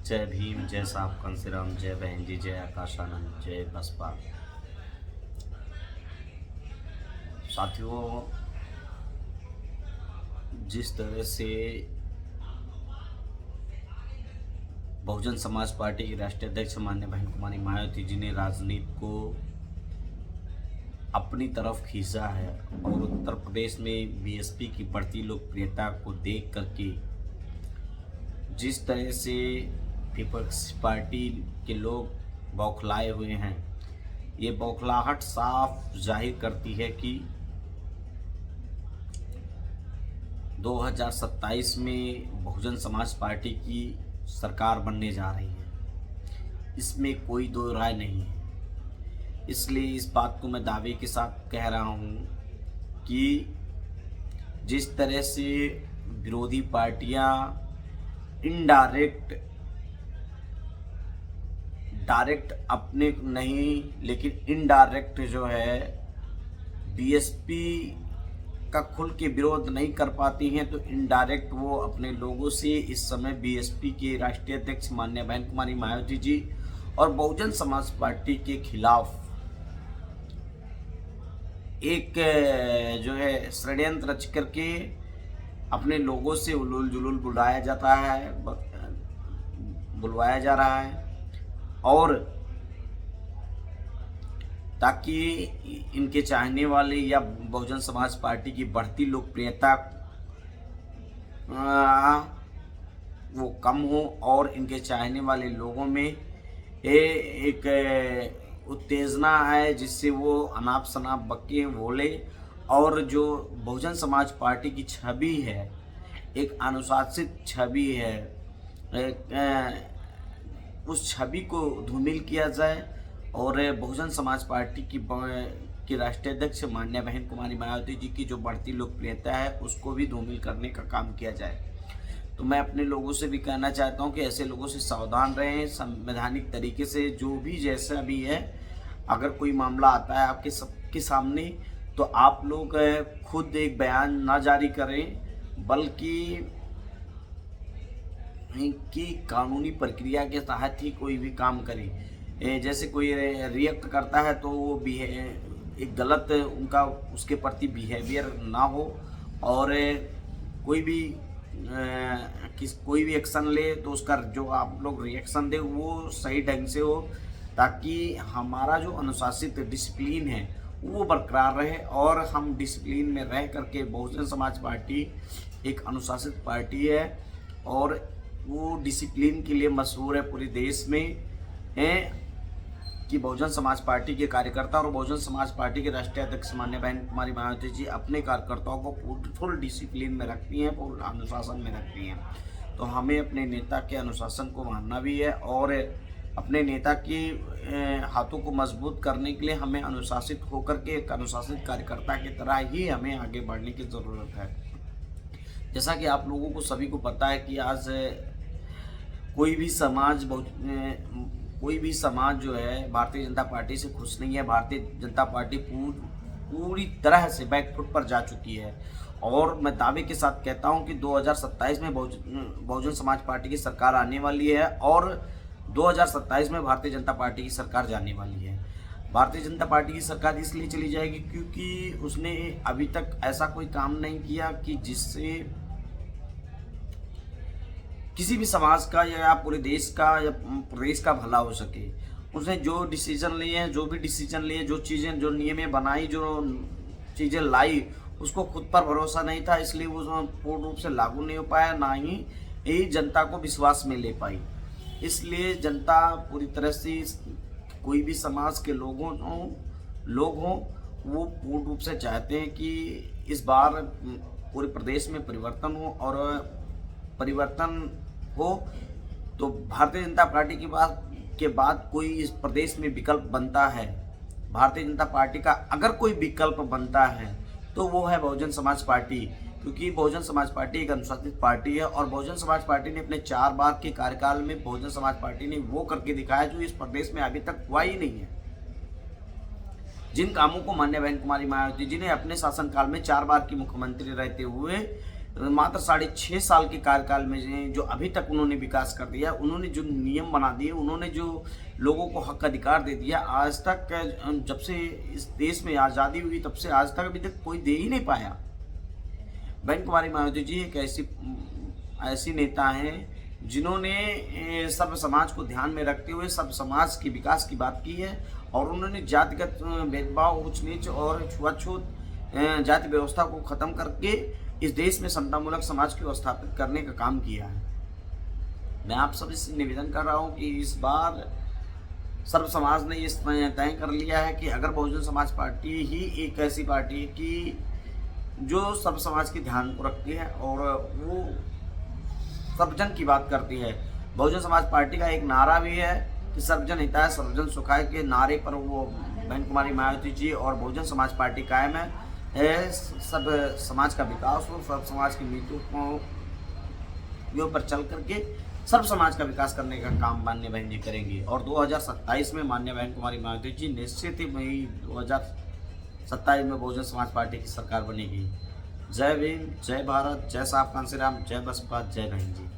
जय भीम, जय साहब कंसीराम, जय बहन जी, जय आकाशानंद, जय बसपा। साथियों, जिस तरह से बहुजन समाज पार्टी की राष्ट्रीय अध्यक्ष माननीय बहन कुमारी मायावती जी ने राजनीति को अपनी तरफ खींचा है और उत्तर प्रदेश में बीएसपी की बढ़ती लोकप्रियता को देख करके जिस तरह से पीपल्स पार्टी के लोग बौखलाए हुए हैं, ये बौखलाहट साफ जाहिर करती है कि 2027 में बहुजन समाज पार्टी की सरकार बनने जा रही है। इसमें कोई दो राय नहीं है। इसलिए इस बात को मैं दावे के साथ कह रहा हूँ कि जिस तरह से विरोधी पार्टियाँ डायरेक्ट अपने नहीं लेकिन इनडायरेक्ट जो है बीएसपी का खुल के विरोध नहीं कर पाती हैं, तो इनडायरेक्ट वो अपने लोगों से इस समय बीएसपी के राष्ट्रीय अध्यक्ष माननीय बहन कुमारी मायावती जी और बहुजन समाज पार्टी के खिलाफ एक जो है षड्यंत्र रच करके अपने लोगों से उलूल जुलूल बुलवाया जा रहा है और ताकि इनके चाहने वाले या बहुजन समाज पार्टी की बढ़ती लोकप्रियता वो कम हो और इनके चाहने वाले लोगों में एक उत्तेजना है जिससे वो अनाप शनाप बक्के बोले और जो बहुजन समाज पार्टी की छवि है, एक अनुशासित छवि है, उस छवि को धूमिल किया जाए और बहुजन समाज पार्टी की राष्ट्रीय अध्यक्ष माननीय बहन कुमारी मायावती जी की जो बढ़ती लोकप्रियता है उसको भी धूमिल करने का काम किया जाए। तो मैं अपने लोगों से भी कहना चाहता हूं कि ऐसे लोगों से सावधान रहें। संवैधानिक तरीके से जो भी जैसा भी है, अगर कोई मामला आता है आपके सबके सामने तो आप लोग खुद एक बयान ना जारी करें, बल्कि की कानूनी प्रक्रिया के तहत ही कोई भी काम करें। जैसे कोई रिएक्ट करता है तो वो भी एक गलत उनका उसके प्रति बिहेवियर ना हो और कोई भी एक्शन ले तो उसका जो आप लोग रिएक्शन दे वो सही ढंग से हो, ताकि हमारा जो अनुशासित डिसिप्लिन है वो बरकरार रहे और हम डिसिप्लिन में रह करके बहुजन समाज पार्टी एक अनुशासित पार्टी है और वो डिसिप्लिन के लिए मशहूर है पूरे देश में है कि बहुजन समाज पार्टी के कार्यकर्ता और बहुजन समाज पार्टी के राष्ट्रीय अध्यक्ष माननीय बहन कुमारी मायावती जी अपने कार्यकर्ताओं को फुल डिसिप्लिन में रखती हैं, फुल अनुशासन में रखती हैं। तो हमें अपने नेता के अनुशासन को मानना भी है और अपने नेता के हाथों को मजबूत करने के लिए हमें अनुशासित होकर के एक अनुशासित कार्यकर्ता की तरह ही हमें आगे बढ़ने की ज़रूरत है। जैसा कि आप लोगों को सभी को पता है कि आज कोई भी समाज जो है भारतीय जनता पार्टी से खुश नहीं है। भारतीय जनता पार्टी पूरी तरह से बैकफुट पर जा चुकी है और मैं दावे के साथ कहता हूं कि 2027 में बहुजन समाज पार्टी की सरकार आने वाली है और 2027 में भारतीय जनता पार्टी की सरकार जाने वाली है। भारतीय जनता पार्टी की सरकार इसलिए चली जाएगी क्योंकि उसने अभी तक ऐसा कोई काम नहीं किया कि जिससे किसी भी समाज का या पूरे देश का या प्रदेश का भला हो सके। उसने जो डिसीजन लिए, जो चीज़ें, जो नियमें बनाई, जो चीज़ें लाई, उसको खुद पर भरोसा नहीं था, इसलिए वो पूर्ण रूप से लागू नहीं हो पाया, ना ही जनता को विश्वास में ले पाई। इसलिए जनता पूरी तरह से कोई भी समाज के लोग हों वो पूर्ण रूप से चाहते हैं कि इस बार पूरे प्रदेश में परिवर्तन हो और परिवर्तन हो तो भारतीय जनता पार्टी के बाद कोई इस प्रदेश में विकल्प बनता है। भारतीय जनता पार्टी का अगर कोई विकल्प बनता है तो वो है बहुजन समाज पार्टी, क्योंकि बहुजन समाज पार्टी एक अनुशासित पार्टी है और बहुजन समाज पार्टी ने अपने 4 बार के कार्यकाल में बहुजन समाज पार्टी ने वो करके दिखाया जो इस प्रदेश में अभी तक हुआ ही नहीं है। जिन कामों को माननीय बहन कुमारी मायावती जी ने अपने शासनकाल में 4 बार की मुख्यमंत्री रहते हुए मात्र 6.5 साल के कार्यकाल में जो अभी तक उन्होंने विकास कर दिया, उन्होंने जो नियम बना दिए, उन्होंने जो लोगों को हक अधिकार दे दिया, आज तक जब से इस देश में आज़ादी हुई तब से आज तक अभी तक कोई दे ही नहीं पाया। बहन कुमारी मायावती जी एक ऐसी नेता हैं जिन्होंने सर्व समाज को ध्यान में रखते हुए सर्व समाज के विकास की बात की है, और उन्होंने जातिगत भेदभाव, ऊंच नीच और छुआछूत जाति व्यवस्था को खत्म करके इस देश में समतामूलक समाज को स्थापित करने का काम किया है। मैं आप सभी से निवेदन कर रहा हूं कि इस बार सर्व समाज ने इस तय कर लिया है कि अगर बहुजन समाज पार्टी ही एक ऐसी पार्टी है कि जो सर्व समाज के ध्यान को रखती है और वो सर्वजन की बात करती है। बहुजन समाज पार्टी का एक नारा भी है कि सर्वजन हिताय सर्वजन सुखाय के नारे पर वो बहन कुमारी मायावती जी और बहुजन समाज पार्टी कायम है। सब समाज का विकास हो, सब समाज की नीतियों पर चल करके सर्व समाज का विकास करने का काम माननीय बहन जी करेंगी, और 2027 में माननीय बहन कुमारी मायावती जी निश्चित ही वही 2027 में बहुजन समाज पार्टी की सरकार बनेगी। जय भीम, जय भारत, जय साफ कांसीराम, जय बसपा, जय बहन जी।